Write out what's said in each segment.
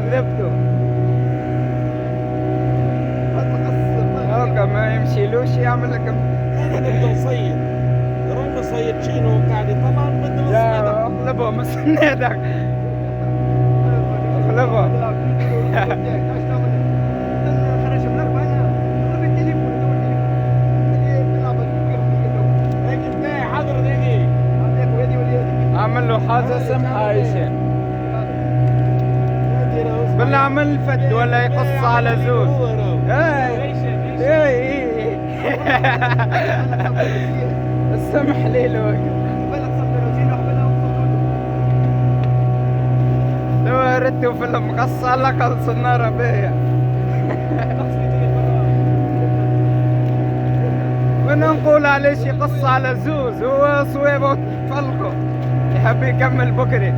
عذبته. هوكا ما يمشيلوش يعمل لك. نبدا نصيد، رانا صيدشينه قاعد يطلع نبدل لا الصيدة. اقلبه مسندك. اقلبه. هيك بتاعي حاضر دقيقة. اعمل له حاجة سمحة اي شيء. بالله عمل فد ولا يقص على زوز. اي اسمح لي الوقت. لو ردتوا فيلم قص على قلص النار بيا. ونقول عليه شي قص على زوز هو صويبه وتفلقه يحب يكمل بكري.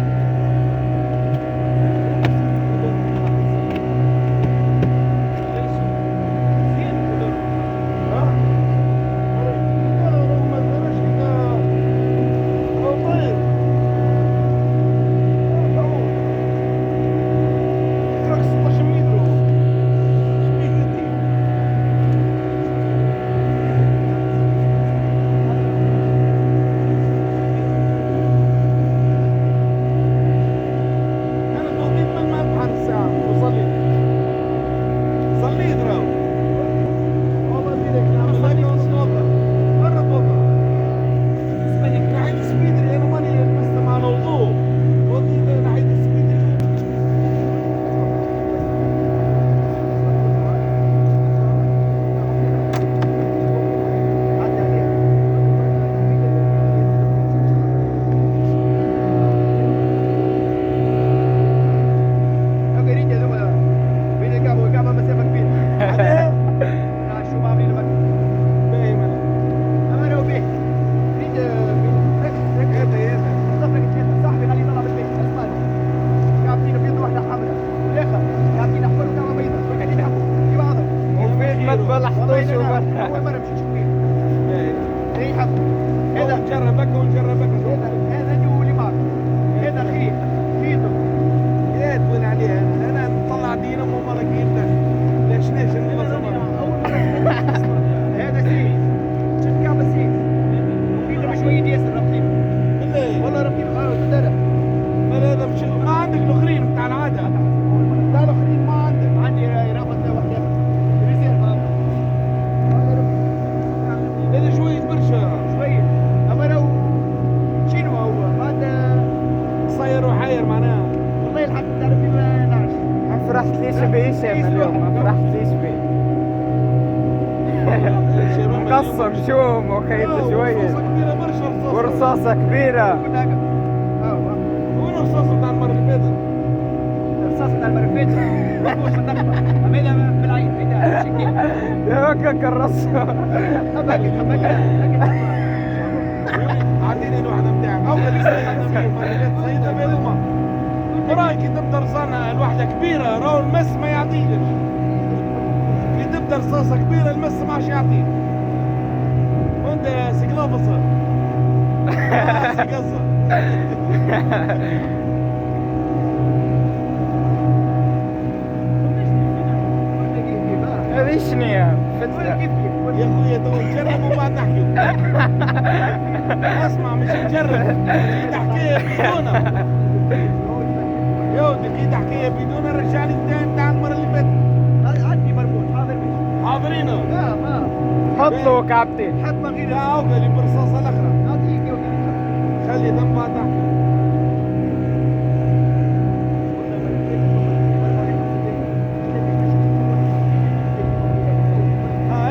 مقصم شوم وخيط شوية ورصاصة كبيرة. وين الرصاصة بتاع المرة اللي فاتت؟ الرصاصة بتاع المرة اللي فاتت مفهوش بالنقطة، عملها بالعين هيدا شكل. هكاك الرصة. عطيني الوحدة بتاعك، أول صيدة بيضمة. برايك تبدا رصانة الوحدة كبيرة، راهو المس ما يعطيكش. تبدا رصاصة كبيرة المس ما عادش يعطيك. وانت سقلافصة. سقصة. هذه شنيا؟ يا اخويا تو نجرب وبعد نحكي. اسمع مش نجرب، كي حكاية بدونها. يا ولدي كي حكاية بدونها رجع لي الثاني تاع المرة اللي فاتت. عندي مربوط حاضر بيه. حاضرينه. لا ما حط له كابتن. حط من غير لا اوكي اللي برصاصة الاخرى. اعطيك يا خلي دم بعد نحكي.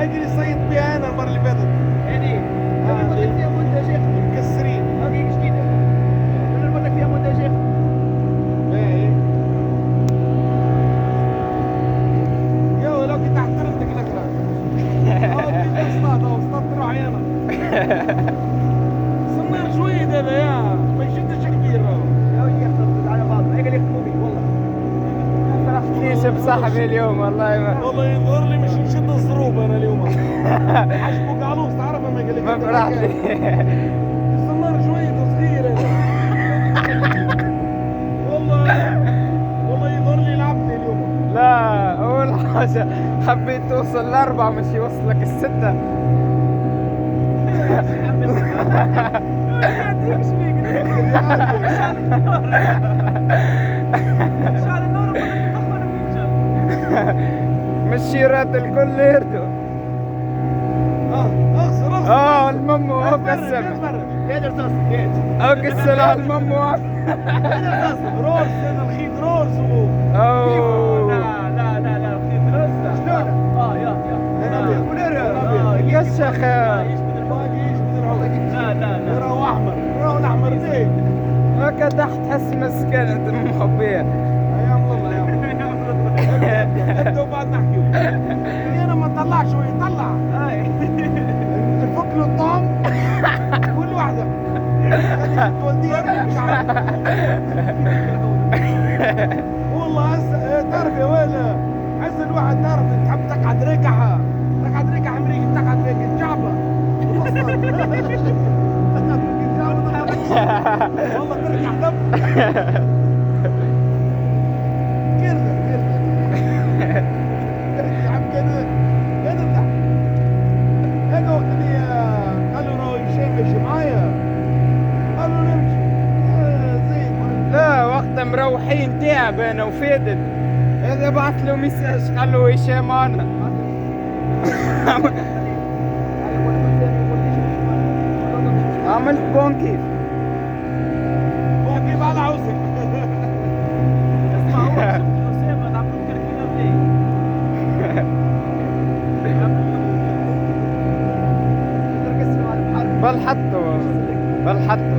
اجري صيد بيها انا المرة اللي فاتت. هذه هذه فيها منتجات مكسرين. هذه جديدة. انا بقول لك فيها منتجات. ايه يا ولو كنت احترمتك الاخرى. كنت اصطاد تروح عيانا. صنار شوية هذا يا ما يشدش كبير راهو. يا ولدي يخلط على بعض هيك اللي يخدموا بيه والله. فرحت ليش بصاحبي اليوم والله ما. والله يظهر لي مش نشد الظروف انا اليوم. حجبك علوص تعرفها ما قال لك. ما فرحت لي. الصنار شوية صغير هذا. والله يظهر لي لعبت حاجة، حبيت توصل ل4 مش يوصلك ال6. مشيرات الكل يردوا. اغسر الممو هو قسم. هذا رصاص هيك. او قسم على الممو. هذا رصاص. روز هذا الخيط روز اوه لا خيط رصاص. شلون؟ يا يشخ. راهو احمر راهو الاحمر زين. هكذا تحس مسكنة مخبية. ايام الله انتوا بعد نحكيو. انا ما نطلعش هو يطلع. نفك له الطعم كل واحدة. توديها مش عارف. والله هسه تعرف يا ويل هسه الواحد تعرف تحب تقعد ريكحة امريكي تقعد هيك الجعبة. والله ترجع دم. كذا يا عم كذا لا هذا وقت اللي قالوا راهو يمشي معايا قالوا نمشي زين. لا وقت مروحين تعب انا وفادت. هذا بعث له مساج قال له هشام انا. عملت بونكي. كيف على عوزك. اسمع هو شفت أسامة نعملوا كركينة بليه. بل حطه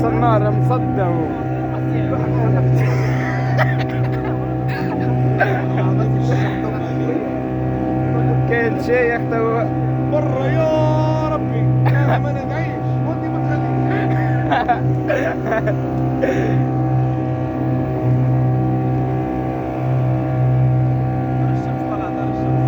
صنارة مصدة كل شيء يحتوي. برا يا ربي انا ما ندعيش ودي ما تخليش. الشمس طلعت على الشمس.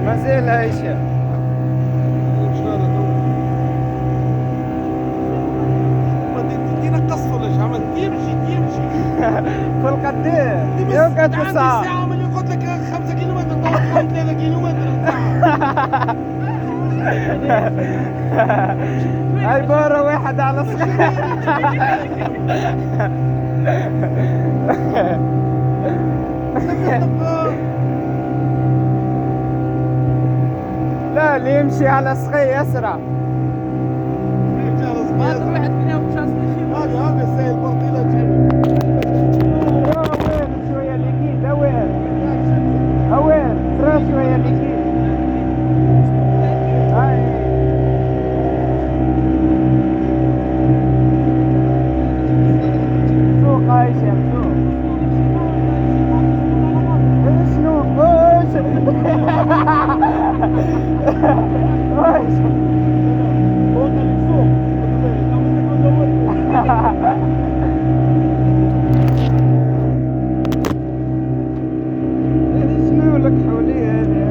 ما زال هايشة. تدينا قصة ليش عملت تمشي في القدير يوقف ساعة. ساعة من يقول لك 5 كيلومتر طلعت 3 كيلومتر. هاي بورة واحد على صغير. لا اللي يمشي على صغير أسرع. هذا واحد منهم مش عايز هذا السيل بطيلة جيبه. وين شوية ليكيد وين ترى شوية ليكيد. هاي سوق هايشة سوق. شنو شنو لك حولي هذه.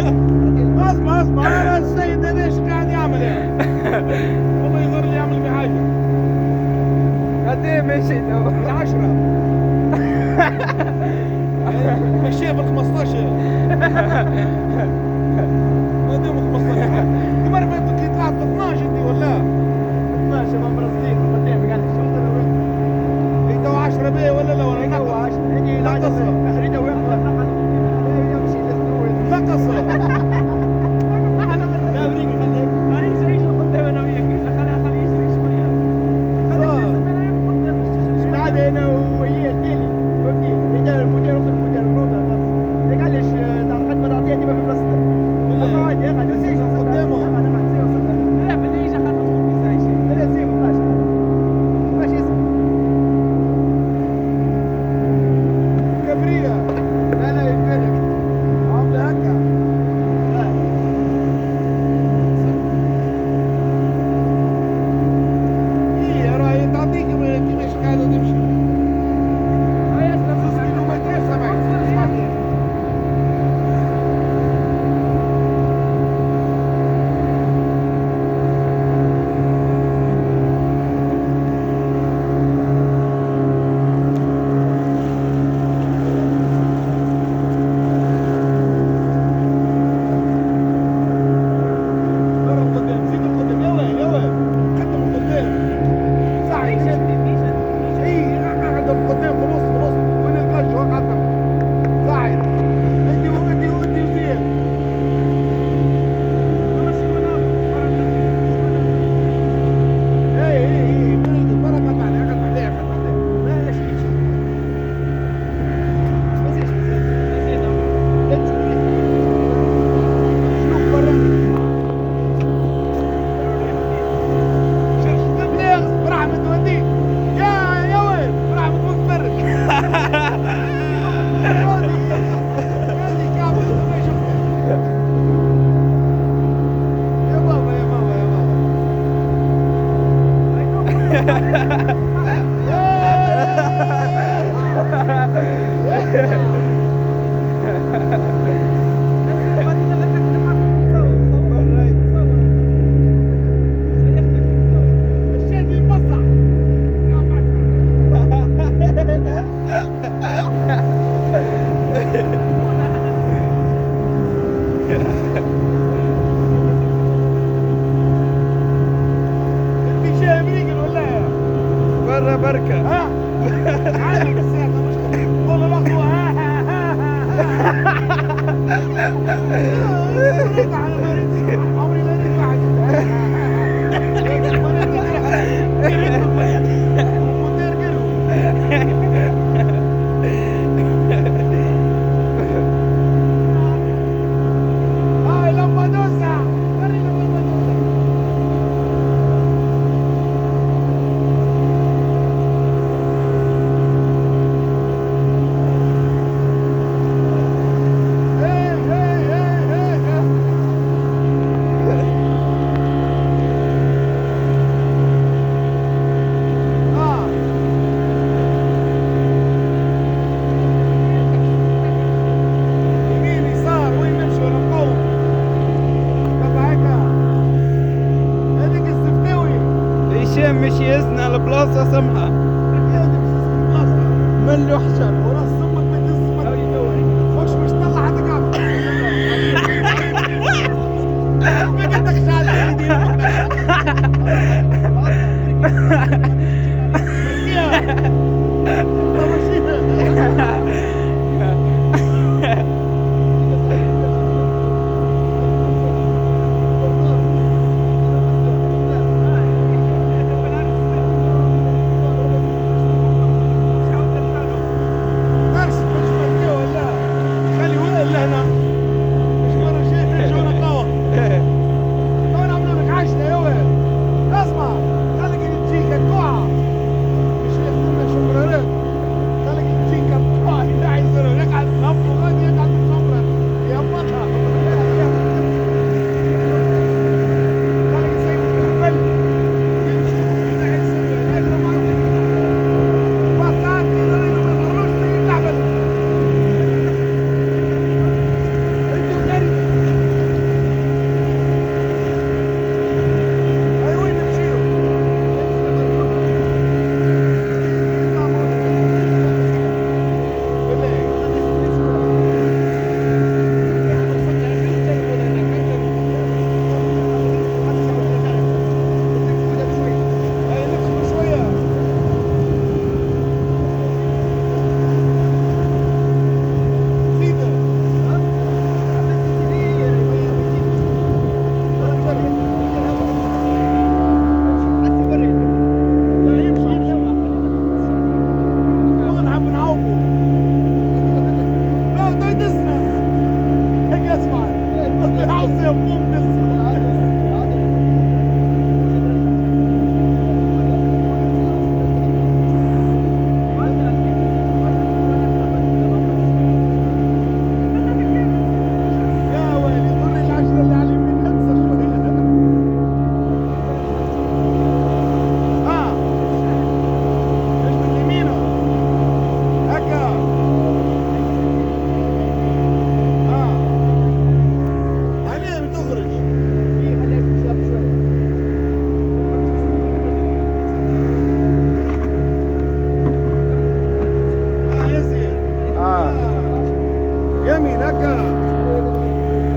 اسمع هذا السيد هذا ايش قاعد يعمل يعني؟ والله يظهر لي يعمل بحاجه. قد ايه مشي تو؟ 10 مشيها بال 15 قدام 15 دي مرة فاتت اللي طلعت ب 12 انت ولا 12 ما مرصدين مرتين قال لي شو هي تو 10 بيه ولا لا ولا هو نقص 10 يجي نقص ريده وياخذ يمشي نقص لا بريق خليك عايش عيش قدام انا وياك خليه يشري شويه قاعد انا وهي الديلي فهمتي المدير وصل المدير الروضه قال ليش الخدمه العطيه ما في بلاصتك عادي قاعد يسير قدامه لا بدي يجي خلص في زي شيء لا يسير ماشي اسمع كبرية لا يفرق عاملة هكا ايه راهي تعطيك كيفاش قاعدة تمشي 5 كيلومتر 7 قرب قدام زيد قدام يلا قدم قدام صحيح اي قدم قدام في نص وين الكاش هو قدم صحيح ادي وزيد اي مرة قطع عليه لا شيء شنو برا شرش تبليغ برحمة وديك يا ولد برحمة وتفرج هذه كعبة ما شفتها يا بابا يا بابا يا الشيء بيمصع في شيء امريكي ولا برا بركة. ها عادي بس هذا مشكلة والله لقوا عمري ما ريت واحد مدير قلبه هاي لمبادوسا وري لمبادوسا يمين يسار وين نمشي ولا نقوم طبعا هيك هذيك الزفتاوي هشام مشي يزنى البلاصة سمحة ملي وحشر وراس سمك بنت السمك مش طلع حتى كعبة ما بدك شال درس مش مديه ولا خلي وين هنا مش مرة شيء شغل قهوة طبعا عملوا لك عشرة يا ولد اسمع خليك تجيك القوعة مش يخدمنا شمرارات خليك تجيك القوعة اللي عايز يقعد نفسه غادي يقعد بالشمرة يا بطها خليك زي الحبل يمشي يدعي السنة الأجر معروف وساعات كده ما يخرجوش زي اللعبة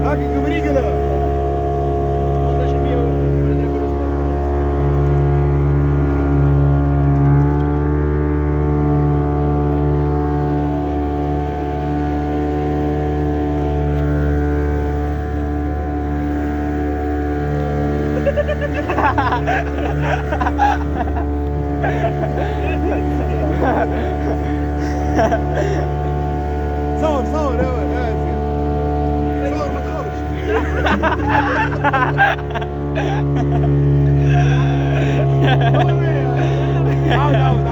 هاكي كبريقة لا. صور يا ولد. صور ما تخافش. عاود.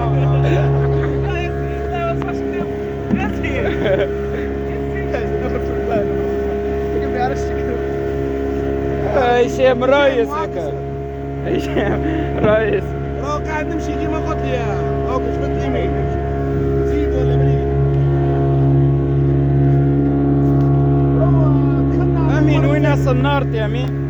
هشام رايس هكا. هشام رايس. راهو قاعد نمشي كيما قلت لي. هاك جبت يمين. زيد ولا مريض. امين وين صنارت يا امين؟